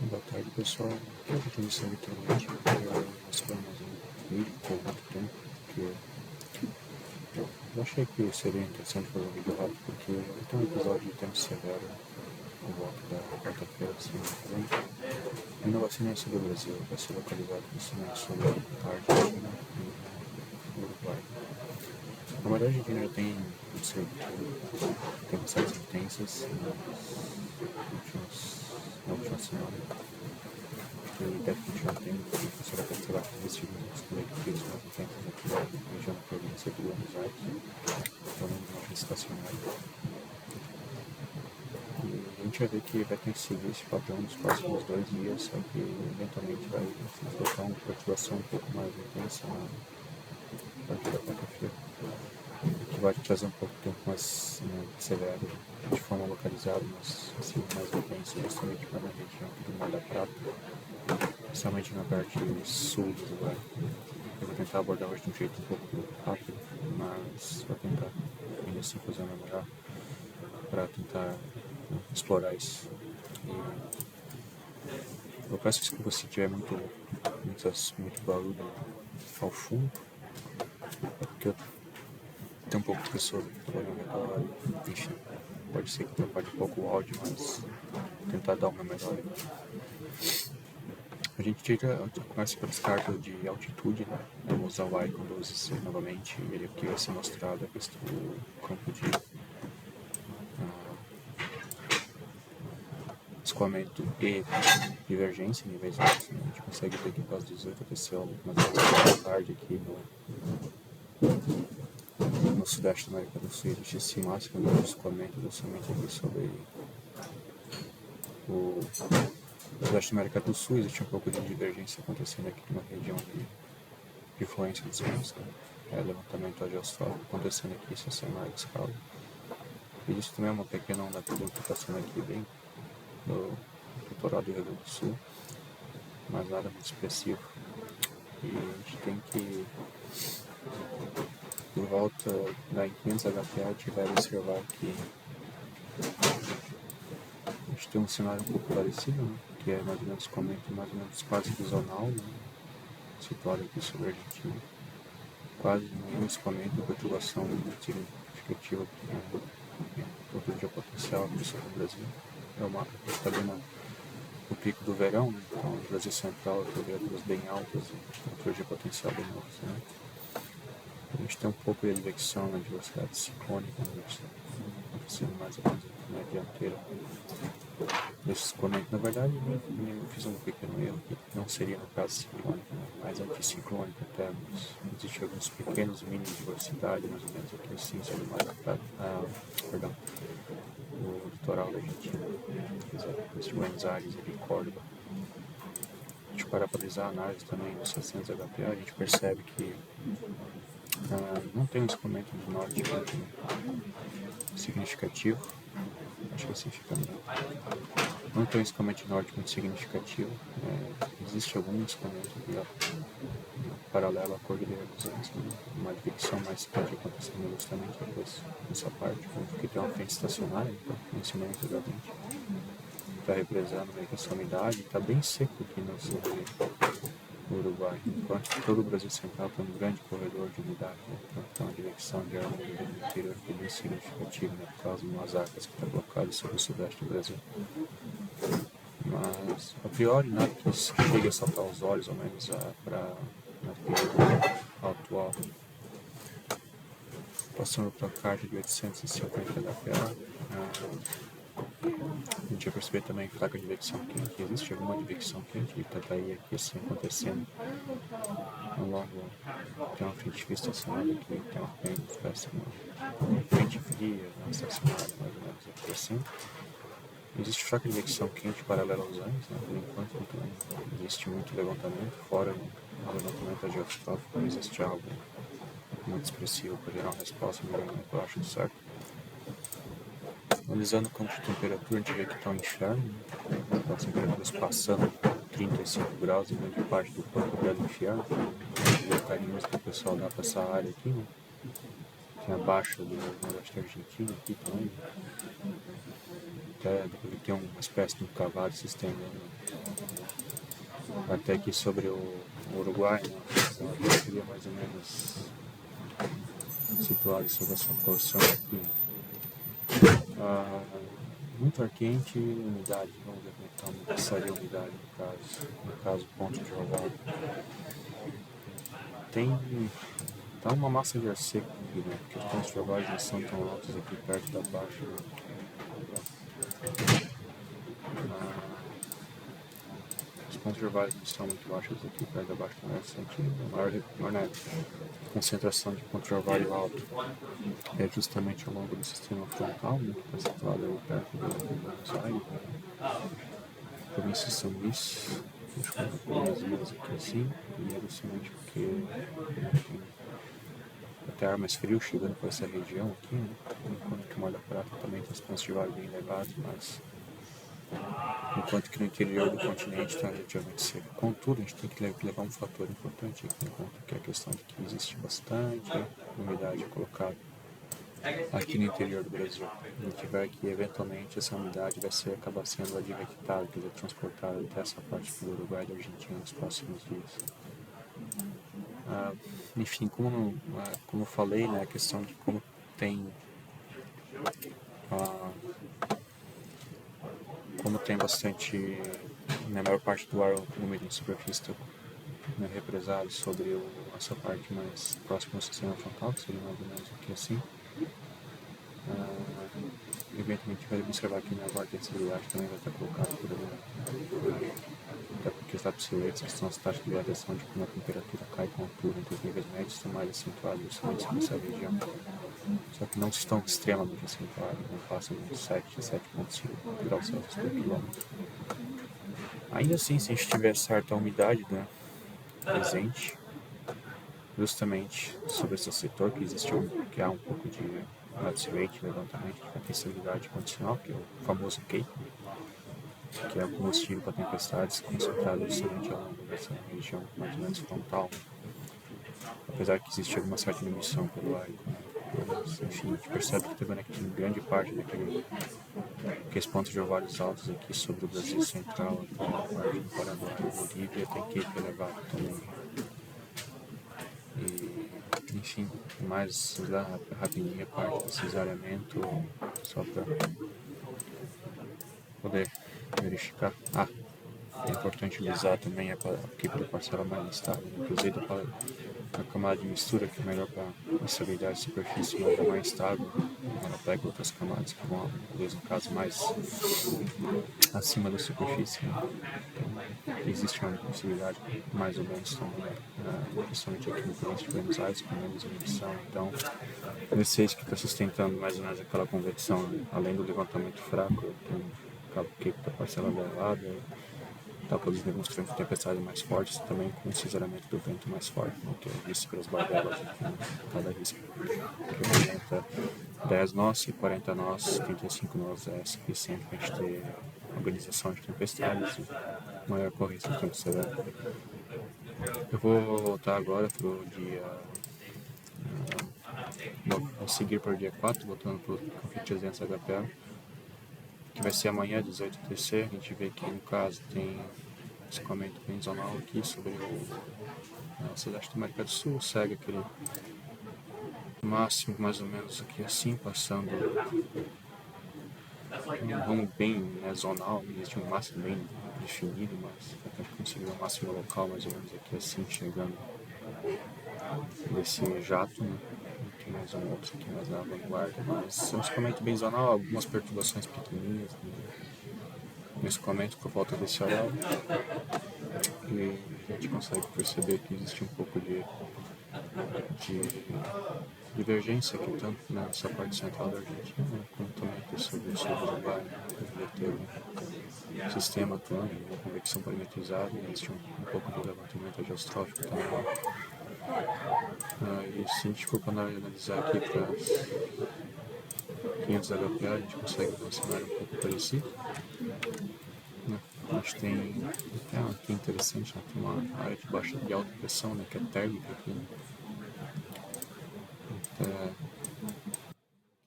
Boa tarde, pessoal. Aqui é o Vitor Literalmente. Eu estou mais um vídeo por muito tempo, porque eu achei que seria interessante fazer um vídeo rápido, porque eu tenho um episódio de tempo severo por volta da quarta-feira, semana que vem. E não vai ser nem sobre o Brasil, vai ser localizado nem sobre a Argentina e o Uruguai. Na verdade, a Argentina já tem passagens intensas na última semana. E deve continuar tendo, porque será que será que os colectivos mais intensos aqui na região da província de Buenos Aires, pelo menos na estacionária. E a gente vai ver que vai ter que seguir esse padrão nos próximos 2 dias, só que eventualmente vai colocar uma flutuação um pouco mais intensa a partir da quarta-feira, que vai trazer um pouco de tempo mais severo, de forma localizada, mas assim, mais intenso, justamente para a região do Mar da Prata, principalmente na parte sul do Uruguai. Eu vou tentar abordar hoje de um jeito um pouco rápido, mas vou tentar ainda assim fazer o meu melhor para tentar explorar isso. E eu peço desculpa se tiver muito barulho ao fundo, é porque eu tenho um pouco de pessoas aqui trabalhando agora, enfim, pode ser que atrapalhe um pouco o áudio, mas vou tentar dar o meu melhor. A gente começa com as cartas de altitude, né? Vamos usar o Icon 12C novamente, e ele aqui vai ser mostrado a questão do campo de escoamento e divergência em níveis altos. Né? A gente consegue ver que após 18 aconteceu algumas vezes da tarde aqui no sudeste da América do Sul. Existe esse máximo de escoamento somente aqui sobre o sudeste da América do Sul. Existe um pouco de divergência acontecendo aqui numa região de influência dos ventos, né? Levantamento geostrófico acontecendo aqui, isso é em larga escala. Existe também uma pequena onda que está passando aqui bem no litoral do Rio Grande do Sul, mas nada muito expressivo. E a gente tem que, por volta da 500 HPA, a gente vai observar que a gente tem um cenário um pouco parecido, né? Que é mais ou menos comento, mais ou menos quase que zonal, né? Situado aqui sobre a Argentina. Quase nenhum escoamento, perturbação significativa do geopotencial aqui sobre o Brasil. É uma está bem no pico do verão, né? Então o Brasil Central, temperaturas bem altas, temperatura geopotencial bem altas, né? A gente tem um pouco de advecção na diversidade ciclônica, né? Acontecendo mais ou menos na dianteira desse escoamento. Na verdade, eu fiz um pequeno erro, que não seria no caso ciclônico, né? Mais anticiclônico até, mas existem alguns pequenos mini diversidade, mais ou menos aqui assim, sobre o Mar da Prata, o litoral da Argentina, de Buenos Aires e de Córdoba. A gente para analisar a análise também dos 600 HPA, a gente percebe que não tem um escoamento do norte muito significativo. Acho que assim fica melhor. Não tem um escoamento do norte muito significativo. Existe algum escoamento paralelo à Cordilheira dos Andes, né? Uma advecção mais pode acontecer justamente depois nessa parte, porque tem uma frente estacionária, então mencionei anteriormente. Está represando meio que essa umidade, está bem seco aqui no sul do Uruguai, enquanto todo o Brasil Central tem um grande corredor de umidade, né? Então tem uma direção de ar no interior que é bem significativa, né? Por causa de umas arcas que está colocado sobre o sudeste do Brasil. Mas, a priori, nada que chegue a saltar os olhos, ao menos para o período atual. Passando para a carta de 850 HPA, a gente vai perceber também que placa de advecção quente, existe alguma advecção quente que está aí aqui assim acontecendo ao longo, tem uma frente fria estacionária aqui, tem uma frente fria, uma estacionária mais ou menos aqui assim. Existe fraca advecção quente paralela aos anos, né? Por enquanto não existe muito levantamento, fora o levantamento geostrófico, não existe algo muito expressivo para gerar uma resposta minimamente baixa do certo. Analisando o campo de temperatura, a gente vê que está um inferno, né? As temperaturas passando 35 graus em grande parte do corpo do inferno. Os carinhos que o pessoal dá para essa área aqui, né? Tem a baixa do noroeste da Argentina aqui também. Até tem uma espécie de um cavalo se estendendo Até aqui sobre o Uruguai, né? Eu queria mais ou menos situado sobre essa posição aqui. Muito ar quente e umidade. Vamos ver como é que seria a umidade no caso ponto de orvalho. Tá uma massa de ar seco aqui, né? Porque os pontos de orvalho não são tão altos aqui perto da baixa, né? Os pontos de orvalho não são muito baixos aqui perto da baixa, né? Sente maior concentração de ponto de orvalho alto é justamente ao longo do sistema frontal, né? Que está situado aí perto de Buenos Aires, província de São Luís. Deixa eu colocar as ilhas aqui assim, e é justamente porque tem até ar mais frio chegando por essa região aqui, né? Enquanto que o Mar da Prata também tem os pontos de orvalho bem elevados, mas enquanto que no interior do continente está relativamente seco. Contudo, a gente tem que levar um fator importante aqui em conta, que é a questão de que existe bastante umidade colocada aqui no interior do Brasil. A gente vai que eventualmente essa umidade vai acabar sendo advectada, quer dizer, transportada até essa parte do Uruguai e da Argentina nos próximos dias. Enfim, como eu falei, né, a questão de como tem bastante, na maior parte do ar úmido em superfície, né, represado sobre essa parte mais próxima ao sistema frontal, que seria mais ou menos aqui assim. Eventualmente vai observar que na vortexabilidade também vai estar colocado por ali, até porque os dados silhuetas, que são as taxas de variação de como a temperatura cai com a altura entre os níveis médios, estão mais acentuados justamente nessa região. Só que não estão extremamente acentuados, não passam de 7 a 7,5 graus Celsius por quilômetro. Ainda assim, se a gente tiver certa umidade, né, presente, justamente sobre esse setor que há um pouco de Lattice Rate, levantamento de potencialidade condicional, que é o famoso CAPE, que é o combustível para tempestades concentrado justamente ao longo dessa região mais ou menos frontal. Apesar que existe alguma certa emissão pelo ar, mas, enfim, a gente percebe que tem grande parte daqueles pontos de orvalhos altos aqui sobre o Brasil Central, até a parte do Paraguai e Bolívia, tem CAPE elevado também. E, enfim, mais rapidinho a parte do cesariamento, só para poder verificar. É importante usar também aqui para a parcela mais instável, inclusive a camada de mistura, que é melhor para a estabilidade de superfície, mas é mais estável. Ela pega outras camadas que vão, talvez no caso, mais acima da superfície. Né? Então, existe uma possibilidade mais ou menos também, principalmente aqui no província de Buenos Aires, com menos emissão. Então, esse eixo que está sustentando mais ou menos aquela convecção, né? Além do levantamento fraco, tem o que da parcela elevada, está produzindo alguns frentes de tempestades mais fortes, também com o cinzelamento do vento mais forte, né, que é visto pelas barbelas aqui, né, cada risco, que aumenta 10 nós e 40 nós, 35 nós é suficiente para a gente ter organização de tempestades e maior correção de tempo severo. Eu vou voltar agora para o dia. Vou seguir para o dia 4, voltando para o Conflito 300 HPA, que vai ser amanhã, 18 TC. A gente vê que no caso tem escoamento bem zonal aqui sobre o Sudeste da América do Sul, segue aquele máximo mais ou menos aqui assim, passando um rumo bem, né, zonal, existe um máximo bem definido, mas a gente conseguiu um máximo local mais ou menos aqui assim, chegando desse jato, né? Tem mais um outro aqui mais na vanguarda, mas é um escoamento bem zonal, algumas perturbações pequenininhas, né? No escoamento por volta desse horário, e a gente consegue perceber que existe um pouco de divergência aqui, tanto nessa parte central da Argentina, como também aqui sobre o sul do Uruguai, que ter um sistema atuando, uma convecção parametrizada, e existe um pouco de levantamento geostrófico também. E se a gente for analisar aqui para 500 HPA, a gente consegue ver um cenário um pouco parecido. A gente tem aqui interessante, né? Tem uma área de alta pressão, né, que é térmica aqui, né?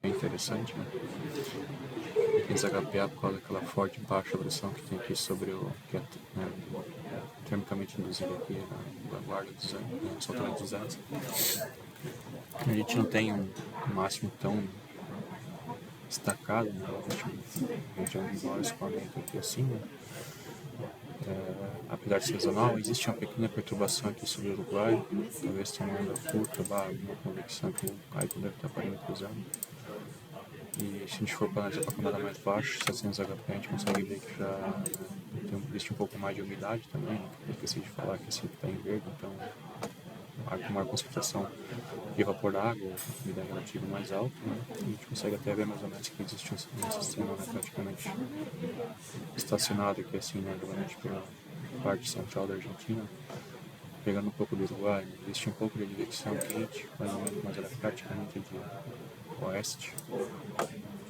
É interessante, né? Esse HPA por causa daquela forte baixa pressão que tem aqui sobre o que é, né, termicamente induzido aqui na vanguarda dos anos, na altura dos anos. A gente não tem um máximo tão destacado, né? Na região de maior escoamento aqui assim, né? Apesar de ser sazonal, existe uma pequena perturbação aqui sobre o Uruguai, talvez tenha uma onda curta, uma convecção que o Aipo deve estar parametrizando. E se a gente for para analisar para a camada mais baixa, 700 HP, a gente consegue ver que já existe um pouco mais de umidade também, né? Eu esqueci de falar que esse está em verde, então há uma maior concentração de vapor da água, umidade relativa mais alta, né? E a gente consegue até ver mais ou menos que existe um sistema, né, praticamente estacionado aqui assim, né, realmente pela parte central da Argentina, pegando um pouco do Uruguai, né? Existe um pouco de advecção quente, mais ou menos, mas ela é praticamente de oeste,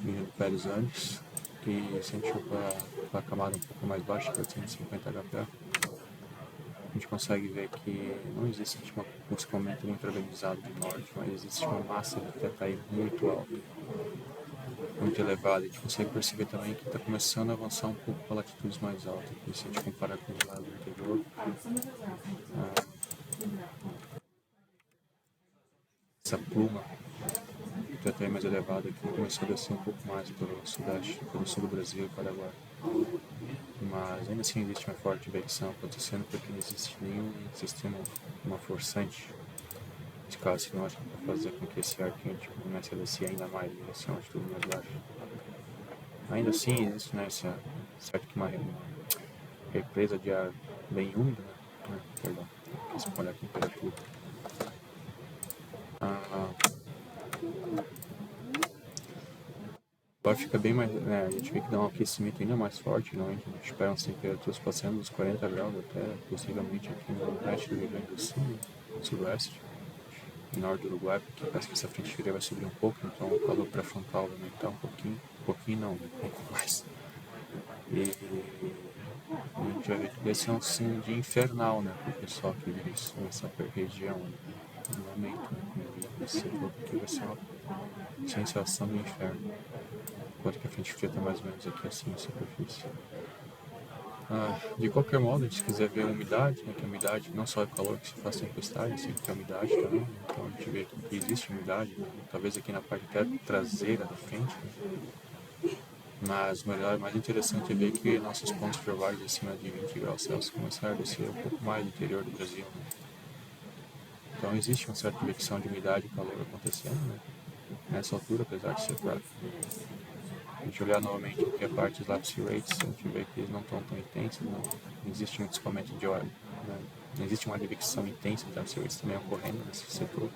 vindo do pé dos Andes, e se a gente for para a camada um pouco mais baixa, que é 850 HPA, a gente consegue ver que não existe um escoamento muito organizado do norte, mas existe uma massa de teta muito alta, muito elevada. A gente consegue perceber também que está começando a avançar um pouco para latitudes mais altas, e se a gente comparar com os lados do interior, essa pluma até mais elevada que começou a descer um pouco mais pelo sudeste, pelo sul do Brasil e Paraguai. Mas ainda assim existe uma forte versão acontecendo porque não existe nenhum sistema, uma forçante de caso sinótico para fazer com que esse ar quente comece a descer ainda mais em direção a altitude mais baixa. Ainda assim existe, né, certo que uma represa de ar bem úmido, né, perdão, que se olha a temperatura. Agora fica bem mais, né, a gente vê que dá um aquecimento ainda mais forte, não? A gente espera umas temperaturas passando dos 40 graus até, possivelmente aqui no oeste do Rio Grande do Sul, no sudoeste, no norte do Uruguai, porque parece que essa frente fria vai subir um pouco, então o calor pré-frontal vai aumentar um pouquinho não, um pouco mais. E a gente vai ver que vai ser um dia infernal, né, para o pessoal que vive nessa região, no momento, né, como eu vi, porque vai ser uma sensação do inferno. Enquanto que a frente fria está mais ou menos aqui assim, na superfície. De qualquer modo, se quiser ver a umidade, né, que a umidade não só é calor que se faz tempestade, sempre tem umidade também, então a gente vê que existe umidade, né, talvez aqui na parte até traseira da frente, né, mas melhor, mais interessante é ver que nossos pontos prováveis acima de 20 graus Celsius começaram a descer um pouco mais do interior do Brasil. Né. Então existe uma certa convecção de umidade e calor acontecendo, né, nessa altura, apesar de ser fraco. A gente olhar novamente aqui a parte dos lapse rates, a gente vê que eles não estão tão intensos, não existe um escoamento de óleo, né? Não existe uma advecção intensa de lapse rates também ocorrendo nesse setor,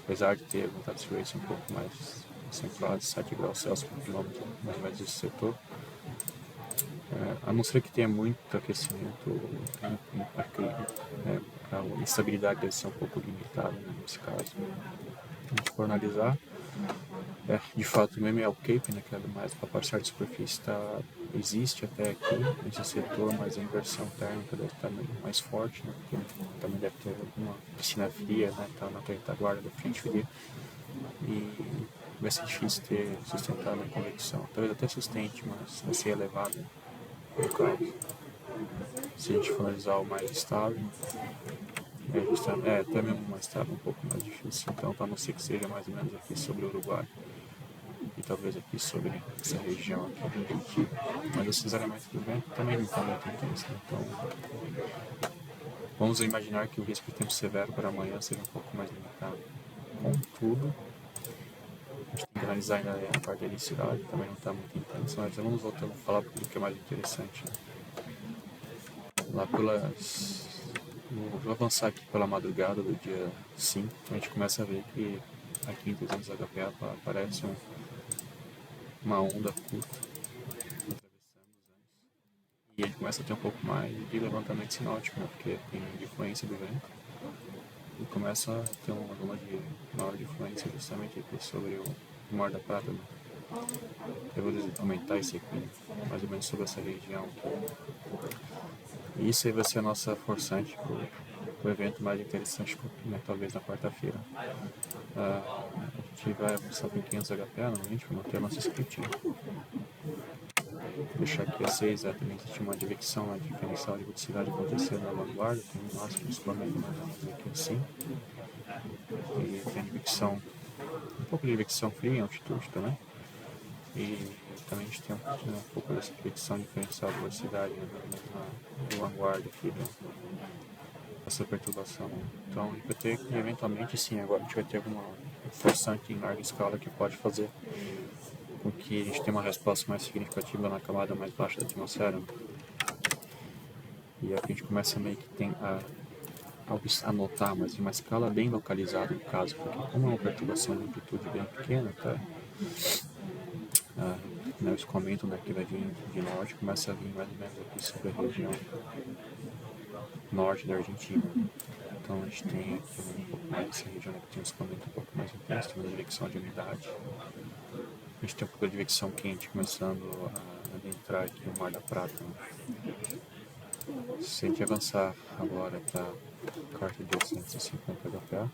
apesar de ter alguns lapse rates um pouco mais acentuados, 7 graus Celsius por quilômetro, mais ou menos desse setor. A não ser que tenha muito aquecimento, a instabilidade deve ser um pouco limitada, né, nesse caso. Se a gente for analisar, de fato, o ML Cape, né, que é mais para a parcial de superfície, existe até aqui nesse setor, mas a inversão térmica deve estar mais forte, né, porque também deve ter alguma piscina fria, né, tá na retaguarda da frente fria, e vai ser difícil sustentar a convecção. Talvez até sustente, mas vai ser elevado no caso. Se a gente for analisar o mais estável, até mesmo mais estável, um pouco mais difícil, então, para não ser que seja mais ou menos aqui sobre o Uruguai. E talvez aqui sobre essa região aqui, mas esses elementos do vento também não estão muito intensos, né? Então vamos imaginar que o risco de tempo severo para amanhã seja um pouco mais limitado. Contudo, a gente tem que analisar ainda a parte da densidade, também não está muito intenso, mas vamos voltando a falar do que é mais interessante, né? Lá vou avançar aqui pela madrugada do dia 5, a gente começa a ver que aqui em 300 HPA aparece uma onda curta atravessando os anos. E ele começa a ter um pouco mais de levantamento sinótico, né, porque tem influência do vento. E começa a ter uma zona de maior influência justamente aqui sobre o Mar da Prata. Né. Eu vou aumentar esse aqui, mais ou menos sobre essa região aqui. E isso aí vai ser a nossa forçante para o evento mais interessante, né, talvez na quarta-feira. A gente vai avançar com 500 HPA novamente para manter a nossa scriptinha. Vou deixar aqui a 6 exatamente, tinha uma advecção, uma diferencial de velocidade acontecendo na vanguarda, tem um máximo de escoamento mais ou menos aqui assim. E tem advecção, um pouco de advecção fria em altitude também. E também a gente tem um pouco dessa advecção diferencial de velocidade na vanguarda aqui dessa perturbação. Então a gente vai ter que, eventualmente sim, agora a gente vai ter alguma forçante em larga escala que pode fazer com que a gente tenha uma resposta mais significativa na camada mais baixa da atmosfera. E aqui a gente começa meio que tem a notar, mas em uma escala bem localizada no caso, porque como é uma perturbação de amplitude bem pequena, tá? O escoamento que vai vir de norte começa a vir mais ou menos aqui sobre a região norte da Argentina. Então a gente tem aqui um pouco mais dessa região que tem um escoamento um pouco mais intenso, tem uma advecção de umidade. A gente tem um pouco de advecção quente começando a entrar aqui no Mar da Prata. Né? Se a gente avançar agora para a carta de 850 HPA,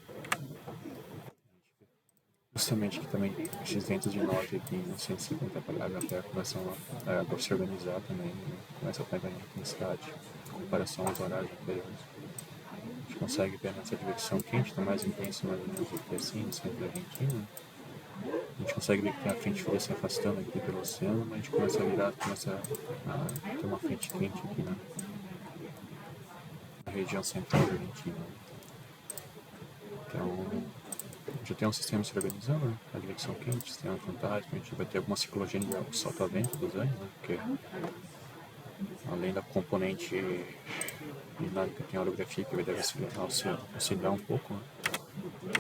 justamente que também esses ventos de norte aqui em 150 HPA começam a se organizar também, né? Começa a ganhar intensidade em comparação aos horários anteriores. A gente consegue ver nessa advecção quente, está mais intenso mais ou menos aqui assim, no centro da Argentina. A gente consegue ver que tem a frente fria se afastando aqui pelo oceano, mas a gente começa a virar, começa a ter uma frente quente aqui na região central da Argentina. Então, já tem um sistema se organizando, né? A advecção quente, sistema fantasma, a gente vai ter alguma ciclogenia de solta-vento dos anos, né? Porque além da componente dinâmica tem a orografia que vai deve auxiliar um pouco, né?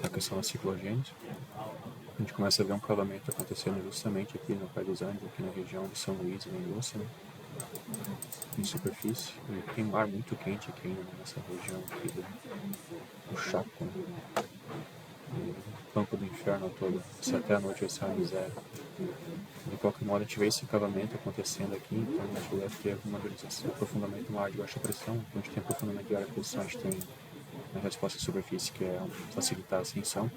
A questão da ciclogênese. A gente começa a ver um cavamento acontecendo justamente aqui no Pai dos Andes, aqui na região de São Luís e Mendoza, né? Em superfície. E tem um ar muito quente aqui ainda nessa região aqui do Chaco, né? O campo do inferno todo, se até a noite vai estar no zero. De qualquer modo, a gente vê esse cavamento acontecendo aqui, então a gente deve ter uma valorização, aprofundamento no ar de baixa pressão. Quando a gente tem aprofundamento de alta pressão, a gente tem a resposta à superfície, que é facilitar a ascensão.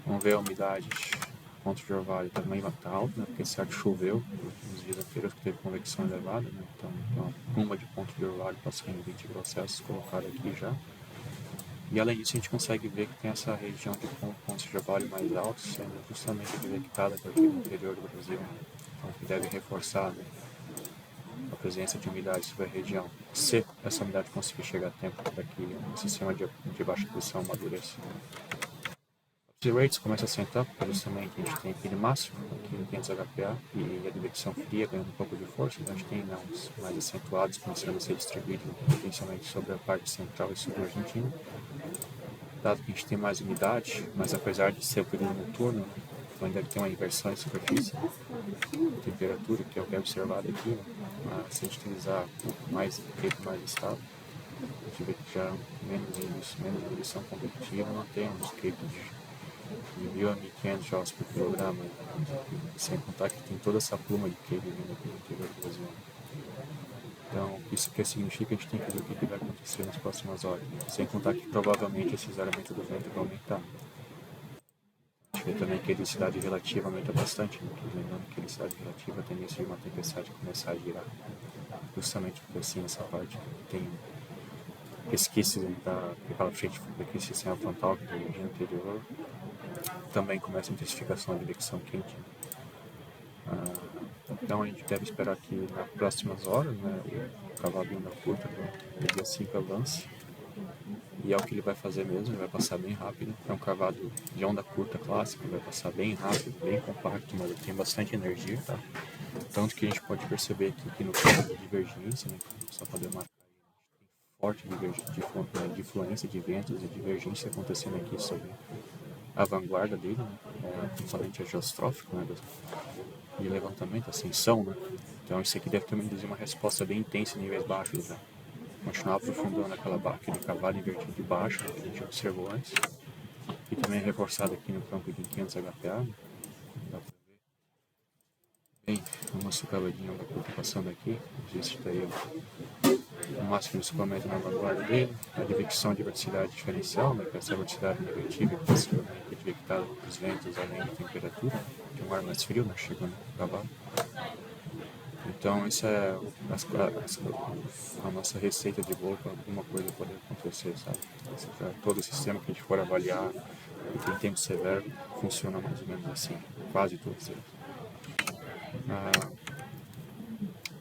Vamos ver a umidade, ponto de orvalho também vai estar alto, né, porque certo choveu nos dias anteriores que teve convecção elevada, né, então tem uma pluma de ponto de orvalho passando 20 graus Celsius colocada aqui já. E além disso, a gente consegue ver que tem essa região de pontos de orvalho mais altos sendo justamente detectada aqui no interior do Brasil, então que deve reforçar, né, a presença de umidade sobre a região, se essa umidade conseguir chegar a tempo para que o sistema de baixa pressão amadureça. Os rates começam a sentar, porque justamente a gente tem aquele máximo, aqui no 500 HPA, e a advecção fria ganhando um pouco de força, então a gente tem uns mais acentuados começando a ser distribuídos potencialmente sobre a parte central e sobre a Argentina. Dado que a gente tem mais umidade, mas apesar de ser o período noturno, então ainda tem uma inversão em superfície, temperatura, que é o que é observado aqui, né? Mas se a gente utilizar mais tempo mais estável, a gente vê que já menos ebulição competitiva, não tem uns capes de 1.000 a 1.500 joules por quilograma, sem contar que tem toda essa pluma de cape vindo aqui no interior do Brasil. Então, isso que significa, a gente tem que ver o que vai acontecer nas próximas horas, sem contar que provavelmente esse zeramento do vento vai aumentar. A gente vê também que a densidade relativa aumenta bastante, né? Lembrando que a densidade relativa a tendência de uma tempestade começar a girar, justamente porque assim nessa parte tem resquícios daquela frente, daquele sistema frontal que tem no interior, também começa a intensificação da advecção quente. Então a gente deve esperar que nas próximas horas, né, o cavalo de onda curta do dia 5 avance. E é o que ele vai fazer mesmo, ele vai passar bem rápido. É um cavalo de onda curta clássico, vai passar bem rápido, bem compacto, mas ele tem bastante energia, tá? Tanto que a gente pode perceber que no campo de divergência, né, só poder marcar, forte influência de ventos e divergência acontecendo aqui sobre a vanguarda dele, né, principalmente a geostrófica, né, de levantamento, ascensão, né? Então isso aqui deve também induzir uma resposta bem intensa em níveis baixos, né? Continuar aprofundando aquele cavalo invertido de baixo, né, que a gente observou antes, e também é reforçado aqui no campo de 500 HPA, né? Dá pra ver. Bem, vamos nosso cavalinho da curva passando aqui. Existe daí o máximo de escoamento na vanguarda dele, a advecção de verticidade diferencial, né, que é essa verticidade negativa que possivelmente é advectada pelos ventos além da temperatura, de um ar mais frio, né, chegando no cavalo. Então, isso é a nossa receita de bolo para alguma coisa poder acontecer, sabe? Todo o sistema que a gente for avaliar, e tem tempo severo, funciona mais ou menos assim, quase todos eles.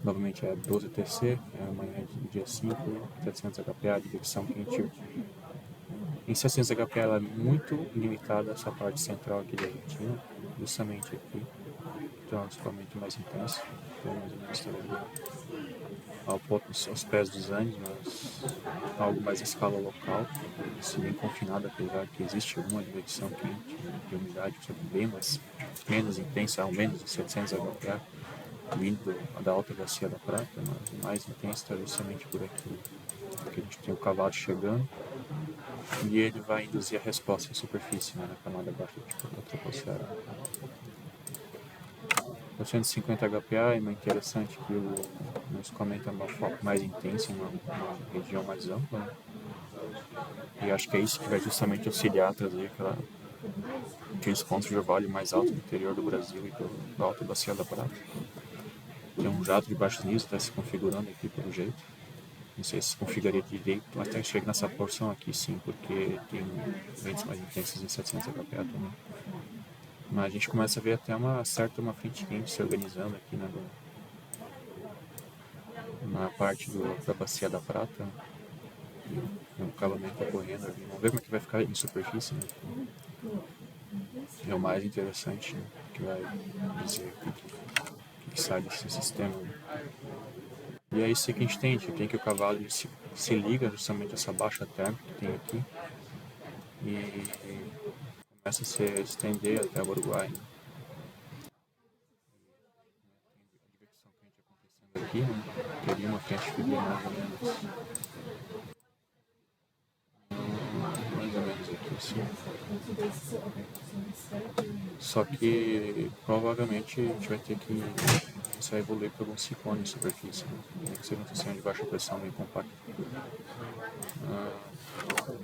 Novamente é 12 TC, amanhã é dia 5, 700 HPA, advecção quente. Em 700 HPA ela é muito limitada essa parte central aqui da Argentina, justamente aqui. Então é um escoamento mais intenso, então mais ou menos está aos pés dos Andes, mas algo mais em escala local, se bem confinado, apesar que existe alguma advecção quente de umidade, bem menos intensa, ao menos 700 HPA, vindo da alta bacia da Prata, mas o mais intenso está justamente por aqui, porque a gente tem o cavalo chegando e ele vai induzir a resposta em superfície, né, na camada abaixo da troposfera. 250 HPA é mais interessante que o escoamento é mais intenso, uma região mais ampla, né? E acho que é isso que vai justamente auxiliar a trazer aqueles pontos de orvalho mais altos do interior do Brasil e do Alto Bacia da Prata. Tem um jato de baixo nível, está se configurando aqui pelo jeito. Não sei se configuraria direito, até chega nessa porção aqui sim, porque tem ventos mais intensos em 700 HPA também. Mas a gente começa a ver até uma frente quente se organizando aqui na parte da Bacia da Prata. E o acabamento ocorrendo ali. Vamos ver como é que vai ficar em superfície, né? É o mais interessante, né? Que vai dizer o que sai desse sistema. E é isso que a gente tem que o cavalo se liga justamente a essa baixa térmica que tem aqui e começa a se estender até o Uruguai. Né? A advecção quente acontecendo aqui, né? Teria uma frente fria mais ou menos aqui, assim. Só que provavelmente a gente vai ter que começar a evoluir para algum ciclone em superfície, né? Tem que ser um sistema de baixa pressão bem compacto.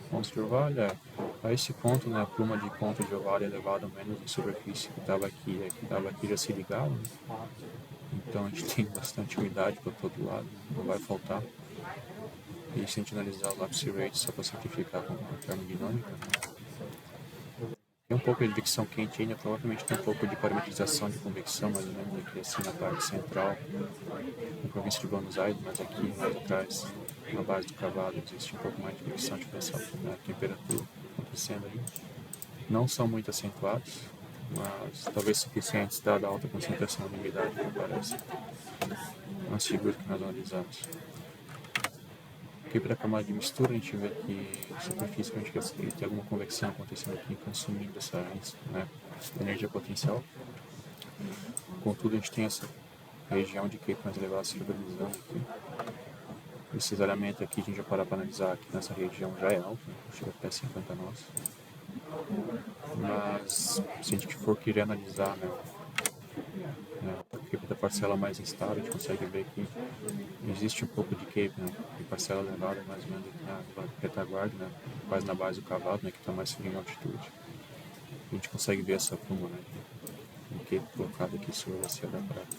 Pontos de orvalho, a esse ponto, né, a pluma de ponta de orvalho é elevada menos em superfície que estava aqui, que estava aqui já se ligaram, né? Então a gente tem bastante umidade para todo lado, não vai faltar. E se a gente analisar o lapse rate só para simplificar com a termodinâmica, tem um pouco de advecção quente ainda, provavelmente tem um pouco de parametrização de convecção, mais ou menos aqui assim na parte central, na província de Buenos Aires, mas aqui mais atrás, na base do cavalo, existe um pouco mais de advecção diferencial na temperatura acontecendo aí. Não são muito acentuados, mas talvez suficientes dada a alta concentração de umidade que aparece nas figuras que nós analisamos. Aqui para a camada de mistura a gente vê que a superfície que a gente quer tem alguma convecção acontecendo aqui, consumindo essa, né, energia potencial. Contudo, a gente tem essa região de Cape mais elevada se organizando aqui. Esse isolamento aqui, a gente vai parar para analisar aqui nessa região já é alto, né? Chega até 50 nós. Mas se a gente for querer analisar, né, o Cape da parcela mais instável, a gente consegue ver que existe um pouco de Cape, né, de parcela elevada, mais ou menos na retaguarda, né, quase na base do cavalo, né, que está mais frio em altitude. A gente consegue ver essa pluma, né, um Cape colocado aqui sobre a bacia da Prata.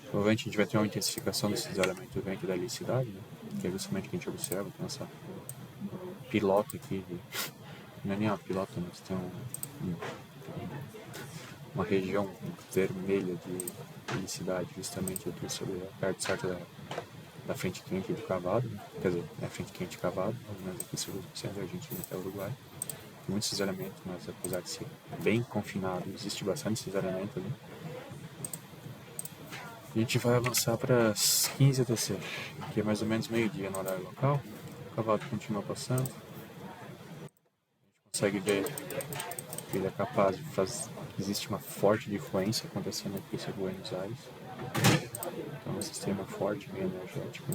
Provavelmente a gente vai ter uma intensificação desse isolamento do vento e da helicidade, né, que é justamente o que a gente observa, tem essa pilota aqui, não é nem uma pilota, mas tem uma região vermelha de helicidade justamente aqui sobre perto certo da frente quente do cavalo, né? Quer dizer, é a frente quente de cavalo, mas aqui sobre o centro da Argentina até o Uruguai. Tem muito cisalhamento, mas apesar de ser bem confinado, existe bastante cisalhamento ali. A gente vai avançar para as 15 ATC, que é mais ou menos meio-dia no horário local. O cavalo continua passando. A gente consegue ver que ele é capaz de fazer. Existe uma forte difluência acontecendo aqui sobre Buenos Aires. Então é um sistema forte, bem energético.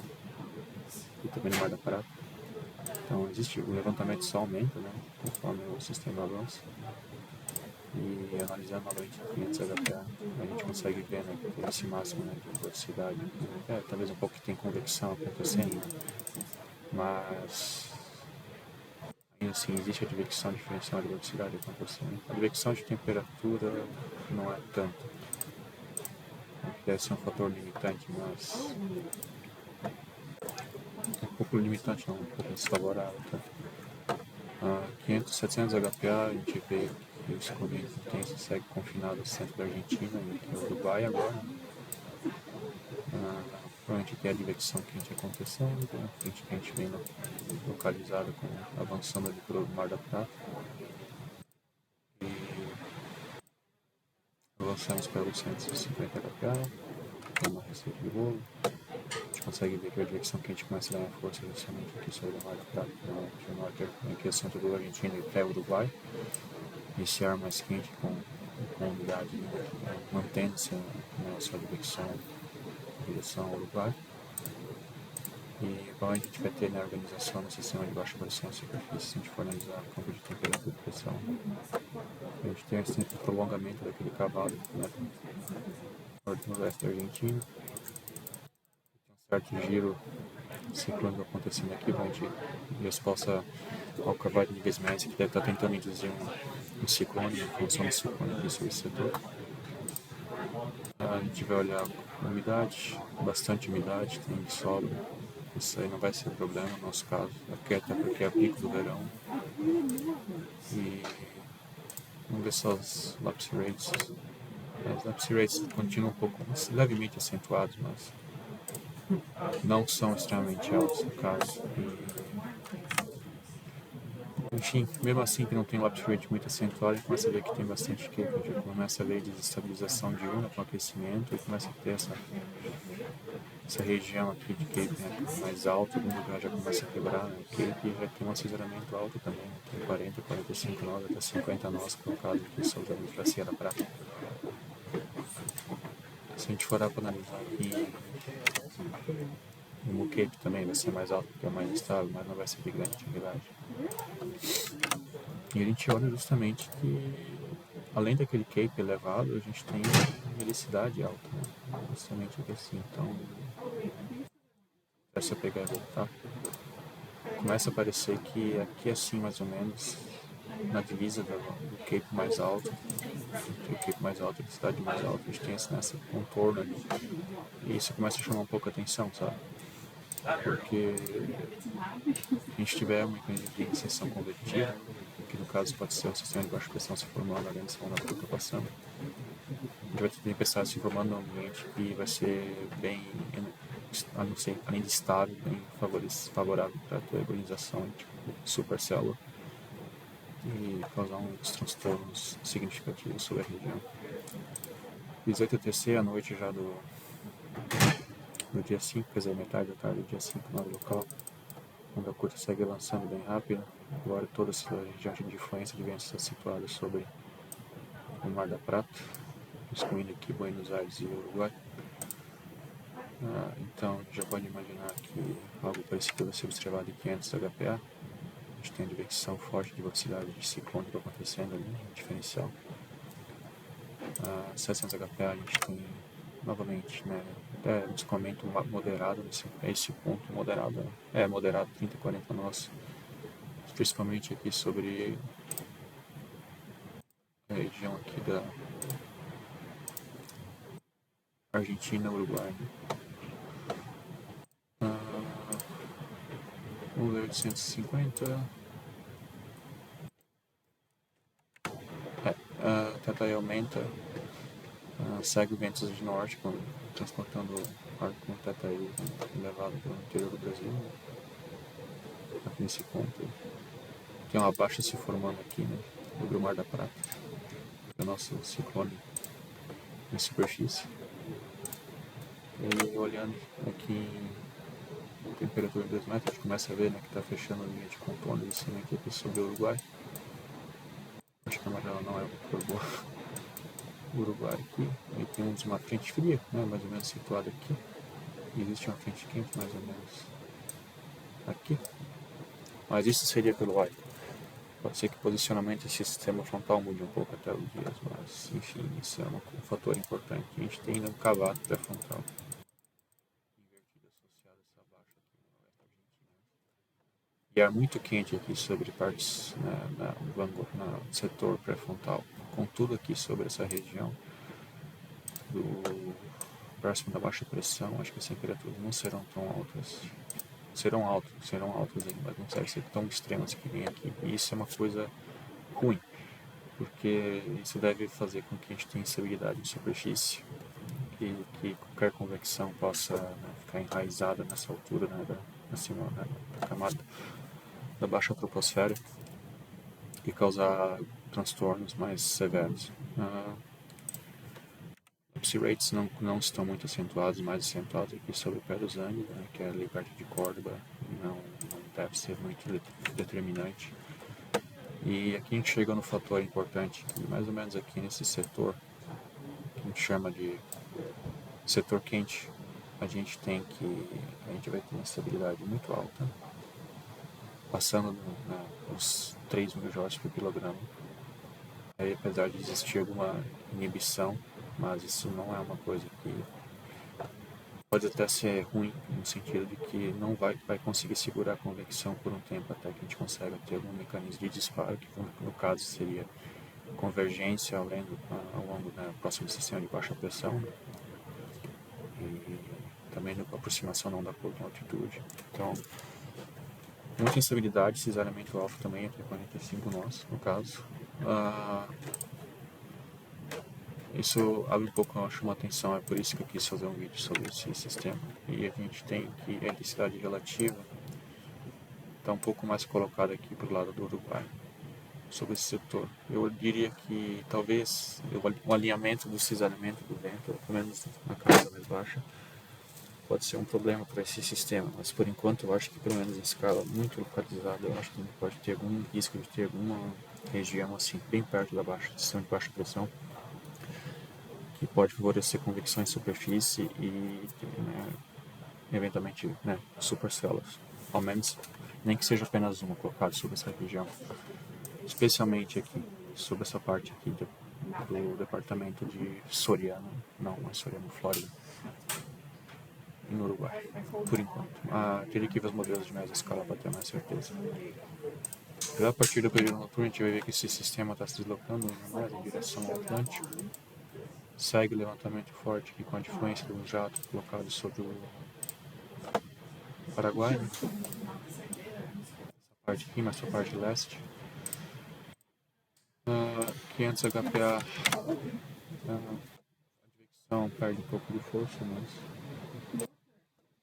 E também no Mar da Prata. Então existe o levantamento só aumenta, né, conforme o sistema avança. E analisando novamente 500 HPA, a gente consegue ver, né, que tem esse máximo, né, de velocidade. Talvez um pouco que tem convecção acontecendo, mas ainda assim existe a advecção diferencial de velocidade acontecendo. A advecção de temperatura não é tanto. Deve ser um fator limitante, mas um pouco limitante não, um pouco desfavorável. Tá? 500, 700 HPA, a gente vê que os correntes segue confinado ao centro da Argentina e aqui no Uruguai agora. Provavelmente tem a advecção quente acontecendo, a frente quente bem localizada, avançando ali pelo Mar da Prata. E avançamos para 850 HPA, que é uma receita de bolo. A gente consegue ver que a advecção quente começa a ganhar força justamente aqui sobre o Mar da Prata, que é o norte, aqui é o centro do Argentina e até o Uruguai. Esse ar mais quente com umidade, mantendo-se na sua advecção em direção ao Uruguai. E igual a gente vai ter na organização do sistema de baixa pressão e superfície, se a gente for analisar o campo de temperatura e pressão, a gente tem esse prolongamento daquele cavalo, né, no oeste da Argentina. Tem um certo giro ciclônico acontecendo aqui, onde em resposta ao cavalo de níveis médios, que deve estar tentando induzir um ciclone, uma função de ciclone aqui sobre esse setor. A gente vai olhar umidade, bastante umidade, tem de sobra. Isso aí não vai ser problema no nosso caso, até porque é pico do verão. E vamos ver só os lapse rates. Os lapse rates continuam um pouco levemente acentuados, mas não são extremamente altos no caso. Enfim, mesmo assim que não tem lapse rate muito acentuado, a gente começa a ver que tem bastante cape, a gente começa a ver desestabilização de onda com aquecimento e começa a ter essa região aqui de cape, né, mais alta, algum lugar já começa a quebrar, né, o cape já tem um aceleramento alto também, né, tem 40, 45 nós, até 50 nós colocados aqui sobre a Sierra Prata. Se a gente for para analisar aqui o cape também vai ser mais alto porque é mais estável, mas não vai ser de grande atividade. E a gente olha justamente que, além daquele cape elevado, a gente tem velocidade alta, né? Justamente aqui assim. Então, se eu pegar e voltar, começa a parecer que aqui assim, mais ou menos, na divisa do cape mais alto, o cape mais alto e a velocidade mais alta, a gente tem nesse contorno ali. E isso começa a chamar um pouco a atenção, sabe? Porque a gente tiver um mecanismo de inserção convetiva, que no caso pode ser o sistema de baixa pressão se formando além da segunda curva passando, a gente vai ter tempestade se formando num ambiente que vai ser bem, não sei, além de estável, bem favorável para a tua organização tipo, supercélula e causar uns transtornos significativos sobre a região. Fiz 8 TC à noite já do dia 5, quer dizer, metade da tarde do dia 5 no local. Quando a curta segue avançando bem rápido, agora toda essa região de influência de ventos está situada sobre o Mar da Prata, excluindo aqui Buenos Aires e Uruguai. Então já pode imaginar que algo parecido vai ser observado em 500 HPA. A gente tem a advecção forte de velocidade de ciclônico acontecendo ali, diferencial. 700 HPA a gente tem novamente, né, até um descolamento moderado esse ponto moderado, moderado 30, 40 nós, principalmente aqui sobre a região aqui da Argentina, Uruguai. Vamos ver 850. Tata aumenta, segue ventos de norte, transportando ar com Tata levado para o interior do Brasil. Aqui nesse ponto tem uma baixa se formando aqui, né, sobre o Mar da Prata, que é o nosso ciclone em superfície. E olhando aqui em temperatura de 2 metros, a gente começa a ver, né, que está fechando a linha de contorno de cima aqui sobre o Uruguai. Acho que a amarela não é por boa. O Uruguai aqui, e temos uma frente fria, né, mais ou menos situada aqui. E existe uma frente quente mais ou menos aqui. Mas isso seria pelo ar. Pode ser que o posicionamento desse sistema frontal mude um pouco até os dias, mas enfim, isso é um fator importante. A gente tem ainda um cavado pré-frontal invertido associado a essa baixa aqui no oeste argentino. E ar muito quente aqui sobre partes, né, no setor pré-frontal, contudo aqui sobre essa região do próximo da baixa pressão, acho que as temperaturas não serão tão altas. Serão altas ainda, mas não devem ser tão extremas que nem aqui. E isso é uma coisa ruim, porque isso deve fazer com que a gente tenha instabilidade em superfície e que qualquer convecção possa, né, ficar enraizada nessa altura, né, acima, né, da camada da baixa troposfera e causar transtornos mais severos. Os rates não estão muito acentuados, mais acentuados aqui sobre o pé dos Andes, né, que é ali perto de Córdoba, não deve ser muito determinante. E aqui a gente chega no fator importante, que mais ou menos aqui nesse setor, que a gente chama de setor quente, a gente vai ter uma estabilidade muito alta, passando, né, os 3.000 joules por quilograma. Aí, apesar de existir alguma inibição, mas isso não é uma coisa que pode até ser ruim, no sentido de que não vai conseguir segurar a convecção por um tempo até que a gente consiga ter algum mecanismo de disparo, que no caso seria convergência ao longo da próxima sistema de baixa pressão, e também a aproximação não da acordo com a altitude. Então, muita instabilidade, cisalhamento alfa também entre 45 nós, no caso. Isso abre um pouco, eu acho, uma atenção, é por isso que eu quis fazer um vídeo sobre esse sistema. E a gente tem que a intensidade relativa está um pouco mais colocada aqui para o lado do Uruguai, sobre esse setor. Eu diria que talvez o alinhamento do cisalhamento do vento, pelo menos na camada mais baixa, pode ser um problema para esse sistema, mas por enquanto eu acho que pelo menos em escala muito localizada, eu acho que pode ter algum risco de ter alguma região assim bem perto da sistema de baixa pressão, que pode favorecer convecção em superfície e, né, eventualmente, né, supercélulas, ao menos nem que seja apenas uma colocada sobre essa região, especialmente aqui sobre essa parte aqui do departamento de Soriano, não é Soriano, Flórida, no Uruguai, por enquanto. Teria que ver os modelos de média escala para ter mais certeza. A partir do período noturno, a gente vai ver que esse sistema está se deslocando mais em direção ao Atlântico. Segue o levantamento forte aqui com a influência de um jato colocado sobre o Paraguai, né? Essa parte aqui, mas a parte leste. 500 HPA, a advecção perde um pouco de força, mas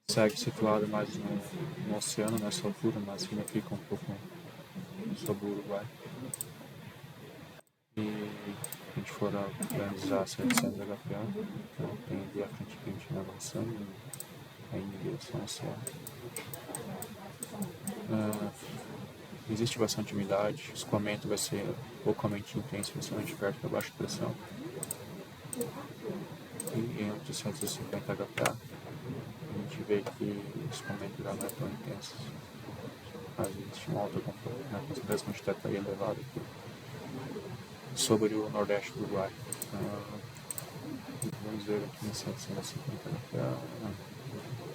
segue situado mais no oceano nessa altura, mas ainda fica um pouco sobre o Uruguai. E a gente for analisar 700 HPA, então tem ali a frente quente avançando, ainda em direção ao oceano. Existe bastante umidade, o escoamento vai ser localmente intenso, principalmente perto da baixa pressão. E em 850 HPA, a gente vê que o escoamento já não é tão intenso, mas existe uma alta concentração de teto elevada aqui sobre o nordeste do Uruguai. Vamos ver aqui em 750 HPA,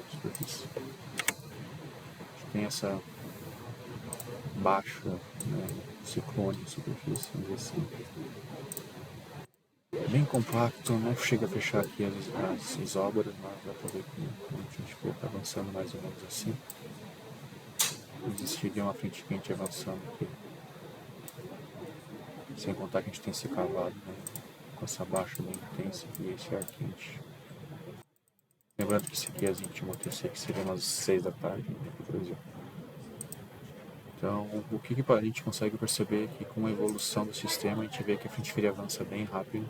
superfície. Tem essa baixa, né, ciclone de superfície, vamos dizer assim. Bem compacto, não chega a fechar aqui as isóbaras, mas dá pra ver que a gente fica avançando mais ou menos assim. Existiria uma frente quente avançando aqui. Sem contar que a gente tem esse cavado, né, com essa baixa bem intensa e esse ar quente. Lembrando que isso aqui é as 21 TC, que seria umas 6 da tarde no Brasil. Então, o que a gente consegue perceber é que com a evolução do sistema, a gente vê que a frente fria avança bem rápido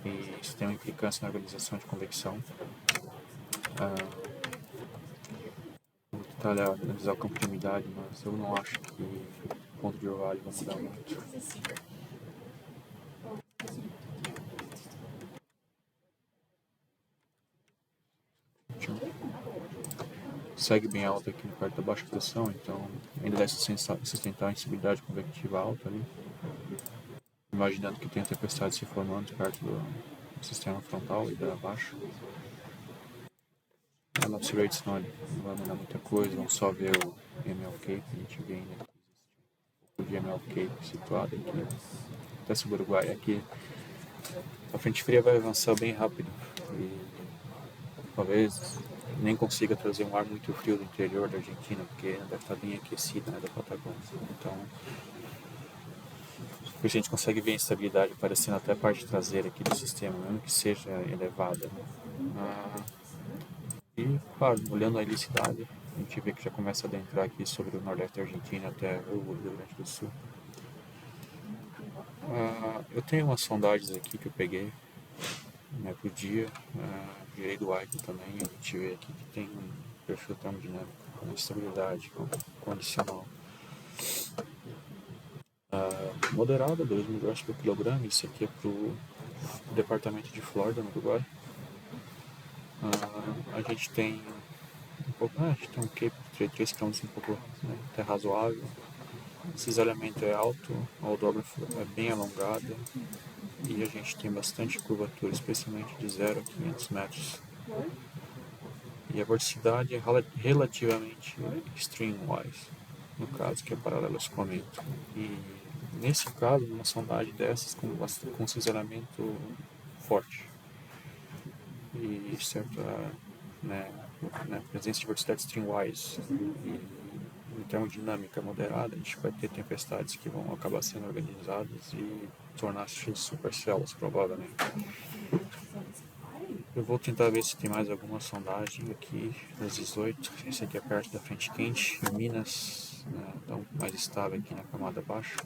e isso tem uma implicância na organização de convecção. Vou tentar analisar o campo de umidade, mas eu não acho que o ponto de orvalho vai mudar muito. segue bem alta aqui perto da baixa pressão, então ainda deve sustentar a instabilidade convectiva alta ali, imaginando que tem tempestade se formando perto do sistema frontal e da baixa. A Lapse Rates não vai mudar muita coisa, vamos só ver o MLK, a gente vê ainda o de MLK situado aqui, até sobre o Uruguai. Aqui a frente fria vai avançar bem rápido e talvez nem consiga trazer um ar muito frio do interior da Argentina, porque ainda deve estar bem aquecido, né, da Patagônia. Então, a gente consegue ver a instabilidade aparecendo até a parte traseira aqui do sistema, mesmo que seja elevada. Né? E, claro, olhando a helicidade, a gente vê que já começa a adentrar aqui sobre o nordeste da Argentina até o Rio Grande do Sul. Eu tenho umas sondagens aqui que eu peguei, né, pro dia, virei do Aiko também, a gente vê aqui que tem um perfil termodinâmico com estabilidade, com condicional. Moderada, 2.000 graus por quilograma, isso aqui é pro departamento de Flórida, no Uruguai. A gente tem um pouco, a gente tem um Cape de 3 km um pouco, né, até razoável. Esse isolamento é alto, a odógrafo é bem alongada e a gente tem bastante curvatura, especialmente de 0 a 500 metros. E a vorticidade é relativamente streamwise, no caso, que é paralelo ao escoamento. E nesse caso, uma sondagem dessas com cinzelamento forte e certa presença de vorticidade streamwise e em termodinâmica moderada, a gente vai ter tempestades que vão acabar sendo organizadas e tornar-se supercélulas, provavelmente. Eu vou tentar ver se tem mais alguma sondagem aqui das 18. Esse aqui é perto da frente quente, em Minas, né, então mais estável aqui na camada baixa.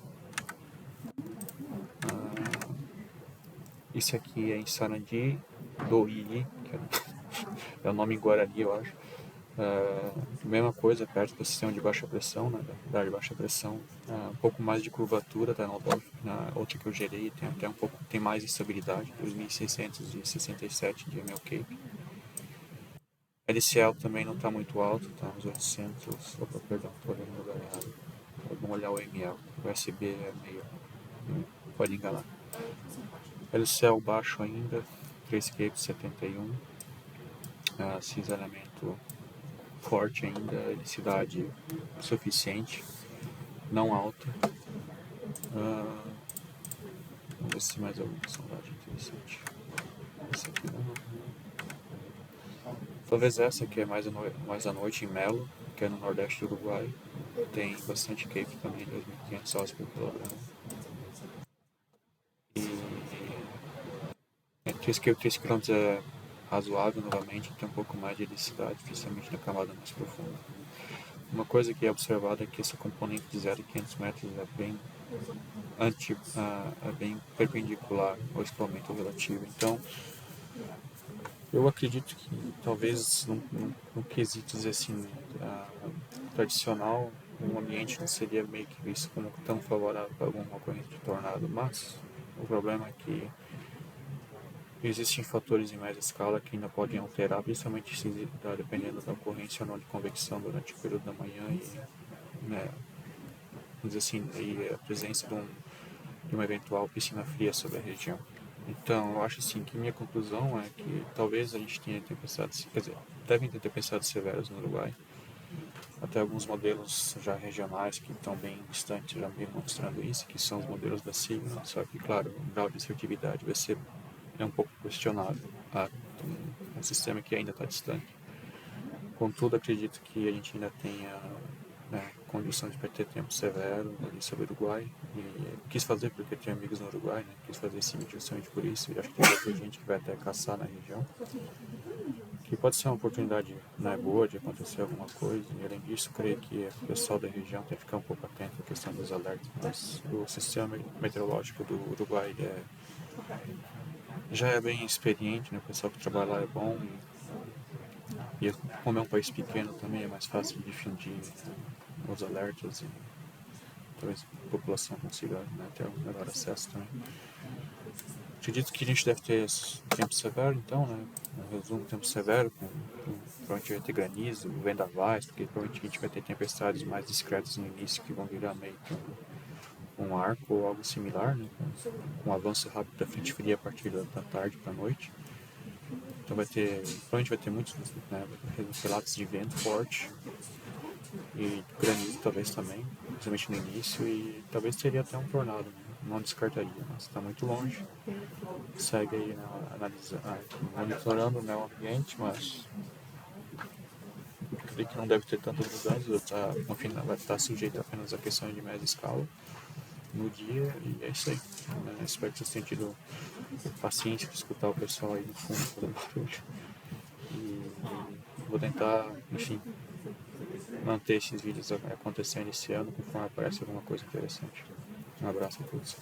Esse aqui é em Sarandi do Iri, que é o nome em Guarani, eu acho. Mesma coisa, perto do sistema de baixa pressão, né, da área de baixa pressão. Um pouco mais de curvatura, tá, na outra que eu gerei, tem até um pouco, tem mais instabilidade, 2.667 de MLK. LCL também não está muito alto, tá uns 800, opa, perdão, estou olhando no lugar errado. Vamos olhar o ML, o SB é meio, pode enganar. LCL baixo ainda, 3K 71, cinzelamento forte ainda, helicidade suficiente, não alta. Vamos ver se mais alguma sondagem interessante. Essa aqui não. Talvez essa que é mais à noite em Melo, que é no nordeste do Uruguai. Tem bastante Cape também, 2.500 sócios por quilograma. E 3 km é razoável novamente, tem um pouco mais de helicidade, principalmente na camada mais profunda. Uma coisa que é observada é que esse componente de 0 a 500 metros é bem, é bem perpendicular ao escoamento relativo. Então, eu acredito que talvez no quesitos assim, tradicional, o ambiente não seria meio que visto como tão favorável para alguma ocorrência de tornado, mas o problema é que existem fatores em média escala que ainda podem alterar, principalmente se dependendo da ocorrência ou não de convecção durante o período da manhã e, né, vamos dizer assim, e a presença de uma eventual piscina fria sobre a região. Então, eu acho assim que minha conclusão é que talvez a gente tenha tempestades, quer dizer, devem ter tempestades severas no Uruguai. Até alguns modelos já regionais que estão bem distantes já vêm mostrando isso, que são os modelos da Sigma, só que, claro, o grau de assertividade vai ser um pouco questionável. Um sistema que ainda está distante. Contudo, acredito que a gente ainda tenha, né, condições para ter tempo severo ali sobre o Uruguai. E quis fazer porque tenho amigos no Uruguai, né? Quis fazer esse vídeo justamente por isso. E acho que tem muita gente que vai até caçar na região. Que pode ser uma oportunidade, né, boa de acontecer alguma coisa. E além disso, creio que o pessoal da região tem que ficar um pouco atento à questão dos alertas. Mas o sistema meteorológico do Uruguai já é bem experiente, né? O pessoal que trabalha lá é bom. E como é um país pequeno também é mais fácil de difundir os alertas e talvez a população consiga, né, ter um melhor acesso também. Acredito que a gente deve ter tempo severo, então, né? Um resumo, tempo severo, com provavelmente vai ter granizo, vendavais, porque provavelmente a gente vai ter tempestades mais discretas no início que vão virar meio que um arco ou algo similar, né? Com um avanço rápido da frente fria a partir da tarde para a noite. Então provavelmente vai ter muitos, né, relatos de vento forte e granizo talvez também, principalmente no início, e talvez teria até um tornado, né? Não descartaria, mas está muito longe. Segue aí, né, monitorando, né, o ambiente, mas creio que não deve ter tantas mudanças, vai estar sujeito apenas a questões de média escala no dia, e é isso aí. Espero que vocês tenham tido paciência de escutar o pessoal aí no fundo fazendo barulho. E vou tentar, enfim, manter esses vídeos acontecendo esse ano conforme aparece alguma coisa interessante. Um abraço a todos.